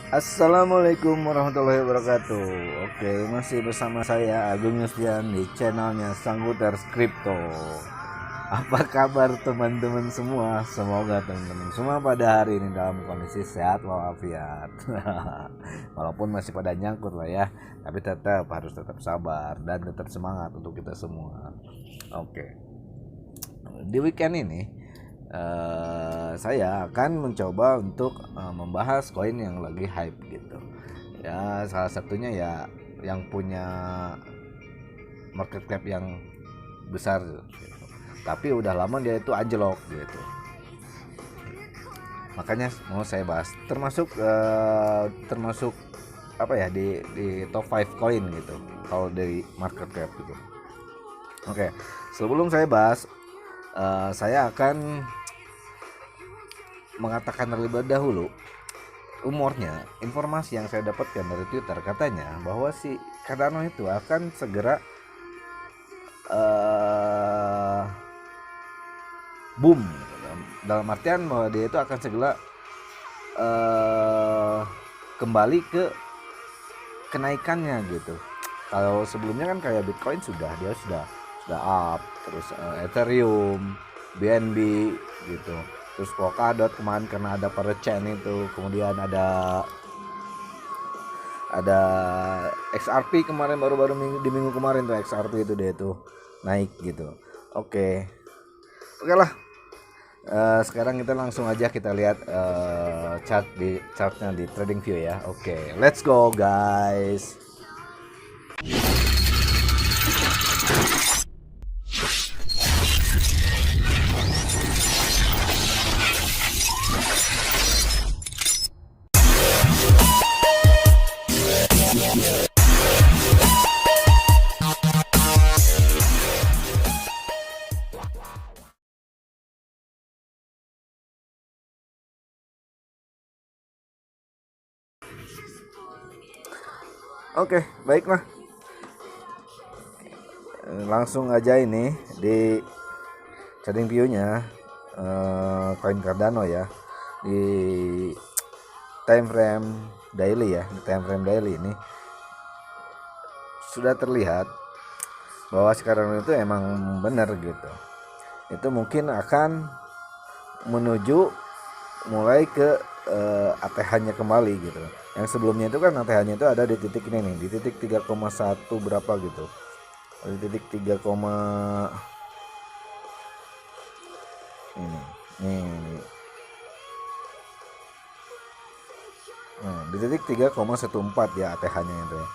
Assalamualaikum warahmatullahi wabarakatuh. Oke, masih bersama saya Agung Yustian di channelnya Sangguter Crypto. Apa kabar teman-teman semua? Semoga teman-teman semua pada hari ini dalam kondisi sehat walafiat. Walaupun masih pada nyangkut lah ya, tapi harus tetap sabar dan tetap semangat untuk kita semua. Oke, di weekend ini saya akan mencoba untuk membahas koin yang lagi hype gitu ya. Salah satunya ya yang punya market cap yang besar gitu. Tapi udah lama dia itu anjlok gitu, makanya mau saya bahas termasuk apa ya, di top 5 coin gitu kalau dari market cap gitu. Oke, sebelum saya bahas, saya akan mengatakan terlebih dahulu umurnya. Informasi yang saya dapatkan dari Twitter katanya bahwa si Cardano itu akan segera boom, dalam artian bahwa dia itu akan segera kembali ke kenaikannya gitu. Kalau sebelumnya kan kayak Bitcoin dia sudah up, terus Ethereum, BNB gitu, terus Polkadot kemarin karena ada chain itu, kemudian ada XRP kemarin, baru-baru di minggu kemarin tuh XRP itu dia tuh naik gitu. Oke lah, sekarang kita langsung aja kita lihat chartnya di TradingView ya. Oke, let's go guys. Oke, baiklah. Langsung aja ini di trading view-nya koin Cardano ya, di time frame daily ya. Di time frame daily ini sudah terlihat bahwa sekarang itu emang benar gitu. Itu mungkin akan menuju mulai ke ATH-nya kembali gitu. Yang sebelumnya itu kan ATH-nya itu ada di titik ini nih, di titik 3,1 berapa gitu. Di titik 3, ini. Nah, di titik 3,14 ya ATH-nya itu ya.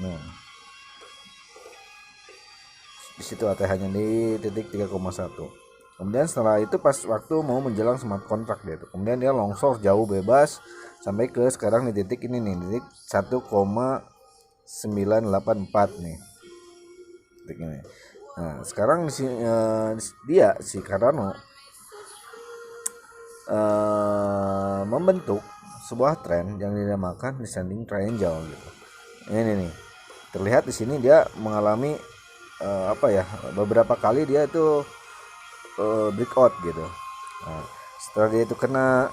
Nah, di situ ATH-nya di titik 3,1. Kemudian setelah itu pas waktu mau menjelang smart contract dia tuh, kemudian dia longsor jauh bebas sampai ke sekarang di titik ini nih, titik 1,984 nih. Titik ini. Nah, sekarang dia si Cardano membentuk sebuah tren yang dinamakan descending triangle gitu. Ini nih. Terlihat di sini dia mengalami beberapa kali dia itu breakout gitu. Nah, setelah dia itu kena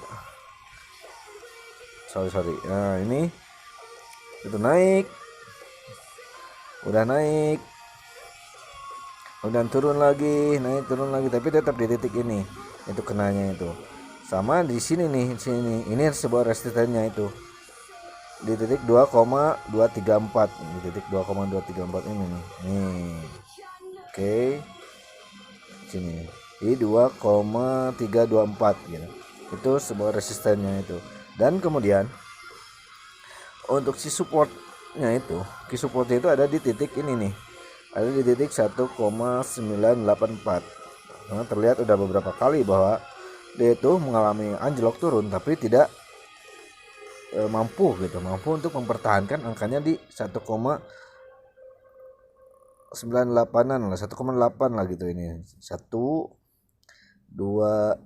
nah ini itu naik, udah naik, kemudian turun lagi, naik, turun lagi, tapi tetap di titik ini itu kenanya itu. Sama di sini nih, ini sebuah resistennya itu di titik 2,234, di titik 2,234 ini nih. Oke. Sini di 2,324 gitu. Itu sebuah resistennya itu. Dan kemudian untuk si supportnya itu, supportnya itu ada di titik ini nih. Ada di titik 1,984. Nah, terlihat udah beberapa kali bahwa dia itu mengalami anjlok turun tapi tidak mampu untuk mempertahankan angkanya di 98-an lah, 1,8 lah gitu ini. 1 2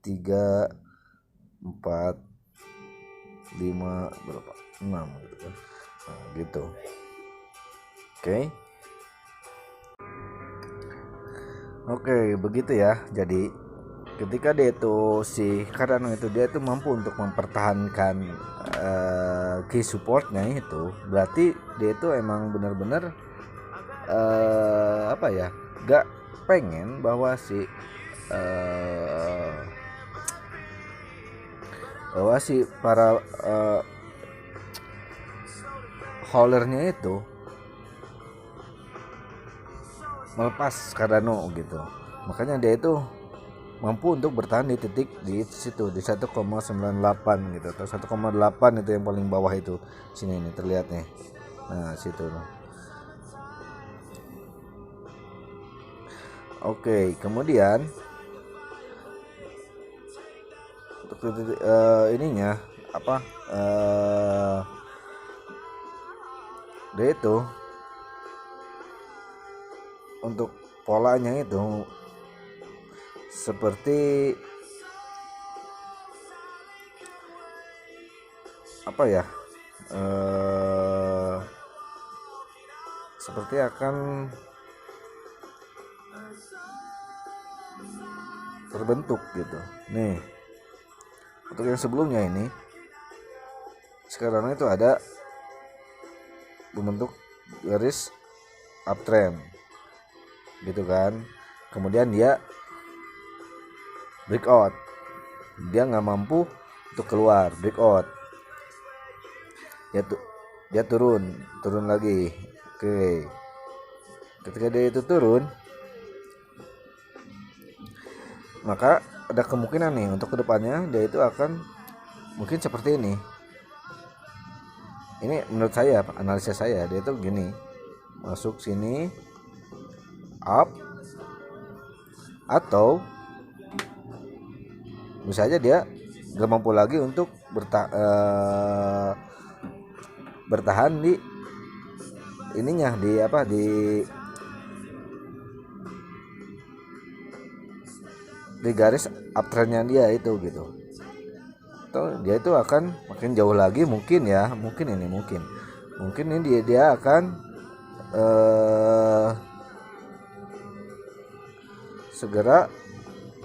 3 4 5 berapa? 6 gitu kan. Nah, gitu. Oke. Oke, begitu ya. Jadi ketika dia itu si Cardano itu dia itu mampu untuk mempertahankan key supportnya itu, berarti dia itu emang benar-benar apa ya, gak pengen bahwa eh, para holdernya itu melepas Cardano gitu. Makanya dia itu mampu untuk bertahan di titik di situ di 1,98 gitu atau 1,8 itu yang paling bawah itu. Sini nih terlihat nih. Nah, situ. Oke, kemudian untuk ininya apa? Dia itu untuk polanya itu seperti apa ya, seperti akan terbentuk gitu. Nih, untuk yang sebelumnya ini sekarang itu ada membentuk garis uptrend gitu kan. Kemudian dia breakout, dia nggak mampu untuk keluar, breakout, dia turun lagi. Oke, ketika dia itu turun, maka ada kemungkinan nih untuk kedepannya dia itu akan mungkin seperti ini menurut saya, analisa saya, dia itu gini, masuk sini up, atau bisa aja dia gak mampu lagi untuk bertahan di ininya, di apa, di garis uptrendnya dia itu gitu. Atau dia itu akan makin jauh lagi mungkin ya, mungkin ini dia akan segera,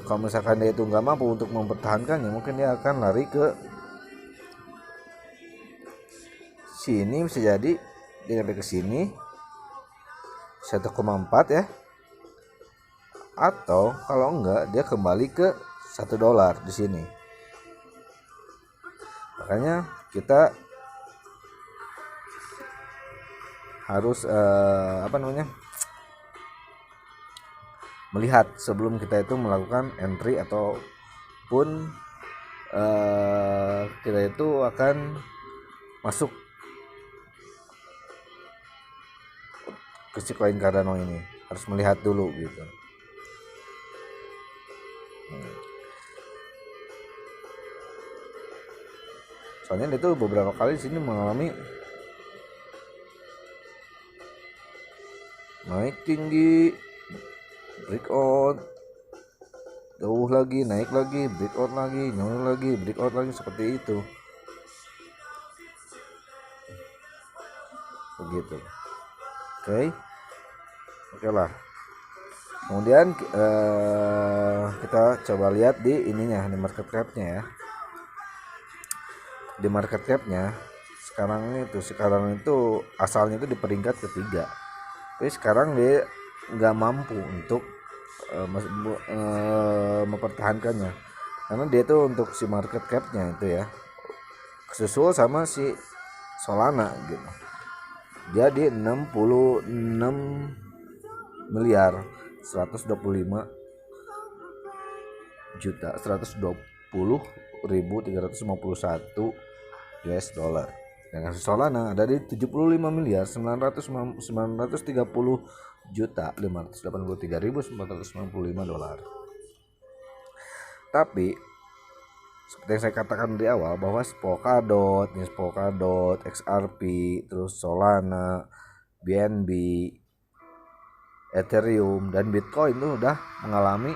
kalau misalkan dia itu nggak mampu untuk mempertahankannya, mungkin dia akan lari ke sini, bisa jadi dia sampai ke sini 1,4 ya, atau kalau enggak dia kembali ke $1 di sini. Makanya kita harus melihat sebelum kita itu melakukan entry ataupun kita itu akan masuk ke si koin Cardano ini, harus melihat dulu gitu. Soalnya dia tuh beberapa kali di sini mengalami naik tinggi, breakout, jauh lagi, naik lagi, breakout lagi, jauh lagi, breakout lagi, seperti itu. Begitu. Oke lah. Kemudian kita coba lihat di ininya, di market cap-nya ya. Di market cap-nya sekarang itu asalnya itu di peringkat ketiga, tapi sekarang dia nggak mampu untuk mempertahankannya, karena dia tuh untuk si market cap-nya itu ya kesusul sama si Solana gitu. Jadi 66 miliar 125 juta 120.351 US dollar. Dengan Solana ada di 75 miliar 930 juta 583.495 dolar. Tapi seperti yang saya katakan di awal bahwa Polkadot, XRP, terus Solana, BNB, Ethereum dan Bitcoin itu udah mengalami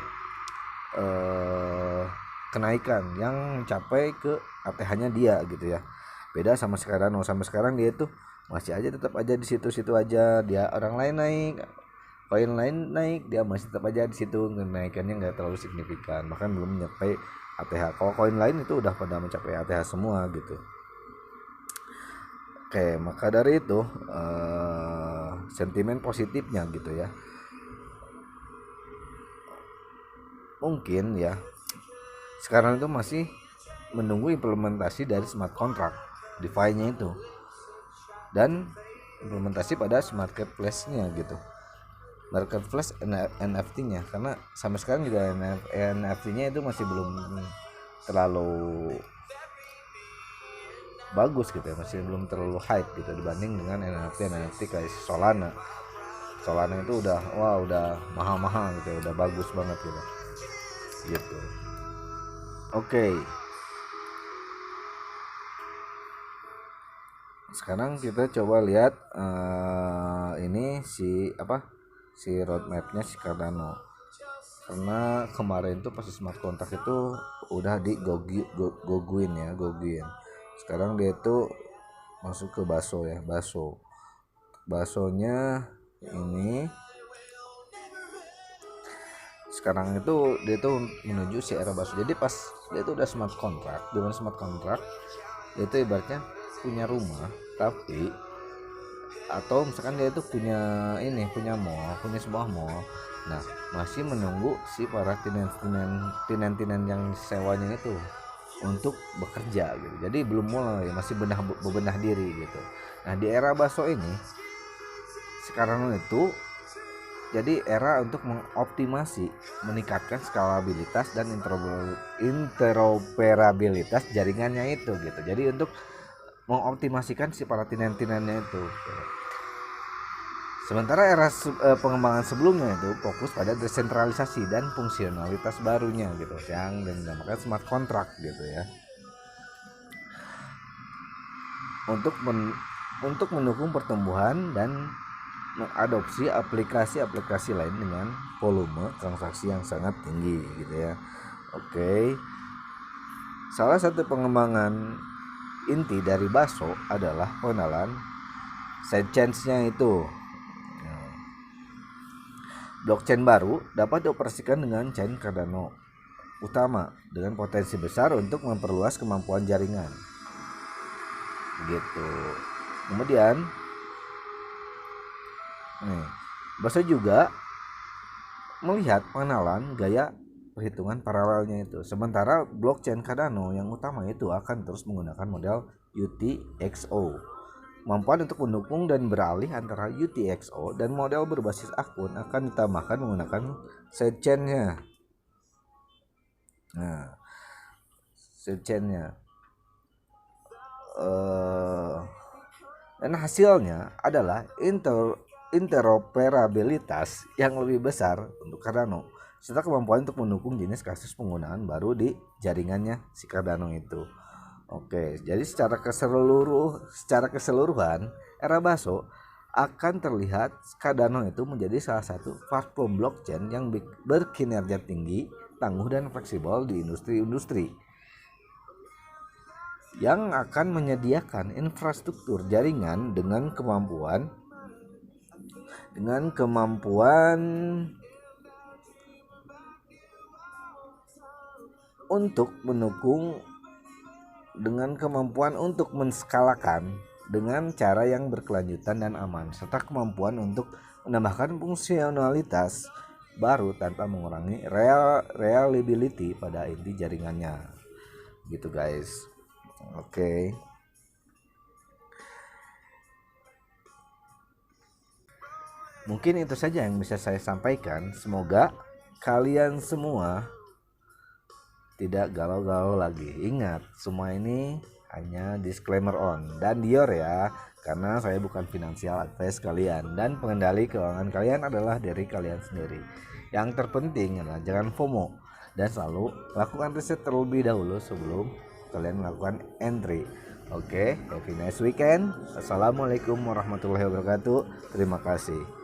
kenaikan yang mencapai ke ATH-nya dia gitu ya. Beda sama sekarang, sampai sekarang dia itu masih aja tetap aja di situ-situ aja. Dia orang lain naik, koin lain naik, dia masih tetap aja di situ, kenaikannya nggak terlalu signifikan, bahkan belum mencapai ATH. Kalau koin lain itu udah pada mencapai ATH semua gitu. Oke, maka dari itu sentimen positifnya gitu ya, mungkin ya sekarang itu masih menunggu implementasi dari smart contract DeFi-nya itu dan implementasi pada marketplace-nya gitu, marketplace NFT-nya, karena sampai sekarang juga NFT-nya itu masih belum terlalu bagus gitu ya, masih belum terlalu hype gitu dibanding dengan NFT kayak Solana itu udah mahal-mahal gitu ya, udah bagus banget gitu. Oke. Sekarang kita coba lihat ini si roadmapnya si Cardano, karena kemarin tuh pas smart contract itu udah di Goguin. Sekarang dia itu masuk ke basonya ini. Sekarang itu dia tuh menuju si era baso. Jadi pas dia itu udah smart contract, dengan smart contract dia itu ibaratnya punya rumah, tapi atau misalkan dia itu punya sebuah mall. Nah, masih menunggu si para tinen yang sewanya itu untuk bekerja gitu. Jadi belum mulai, masih bebenah diri gitu. Nah, di era baso ini sekarang itu jadi era untuk mengoptimasi, meningkatkan skalabilitas dan interoperabilitas jaringannya itu gitu. Jadi untuk mengoptimasikan si para tinen-tinennya itu. Sementara era pengembangan sebelumnya itu fokus pada desentralisasi dan fungsionalitas barunya gitu, yang dinamakan smart contract gitu ya. Untuk mendukung pertumbuhan dan mengadopsi aplikasi-aplikasi lain dengan volume transaksi yang sangat tinggi gitu ya. Oke. Salah satu pengembangan inti dari Baso adalah pengenalan sidechains-nya itu. Blockchain baru dapat dioperasikan dengan chain Cardano utama dengan potensi besar untuk memperluas kemampuan jaringan. Gitu. Kemudian Baso juga melihat pengenalan gaya perhitungan paralelnya itu. Sementara blockchain Cardano yang utama itu akan terus menggunakan model UTXO. Kemampuan untuk mendukung dan beralih antara UTXO dan model berbasis akun akan ditambahkan menggunakan sidechain-nya. Nah, sidechain-nya. Dan hasilnya adalah interoperabilitas yang lebih besar untuk Cardano, serta kemampuan untuk mendukung jenis kasus penggunaan baru di jaringannya si Cardano itu. Oke, jadi secara keseluruhan era Baso akan terlihat Cardano itu menjadi salah satu platform blockchain yang berkinerja tinggi, tangguh dan fleksibel di industri yang akan menyediakan infrastruktur jaringan dengan kemampuan untuk menskalakan dengan cara yang berkelanjutan dan aman, serta kemampuan untuk menambahkan fungsionalitas baru tanpa mengurangi reliability pada inti jaringannya. Gitu guys. Oke. Mungkin itu saja yang bisa saya sampaikan. Semoga kalian semua tidak galau-galau lagi. Ingat, semua ini hanya disclaimer on dan Dior ya, karena saya bukan financial advice kalian, dan pengendali keuangan kalian adalah dari kalian sendiri. Yang terpenting adalah jangan FOMO dan selalu lakukan riset terlebih dahulu sebelum kalian melakukan entry. Oke, have a nice weekend. Assalamualaikum warahmatullahi wabarakatuh. Terima kasih.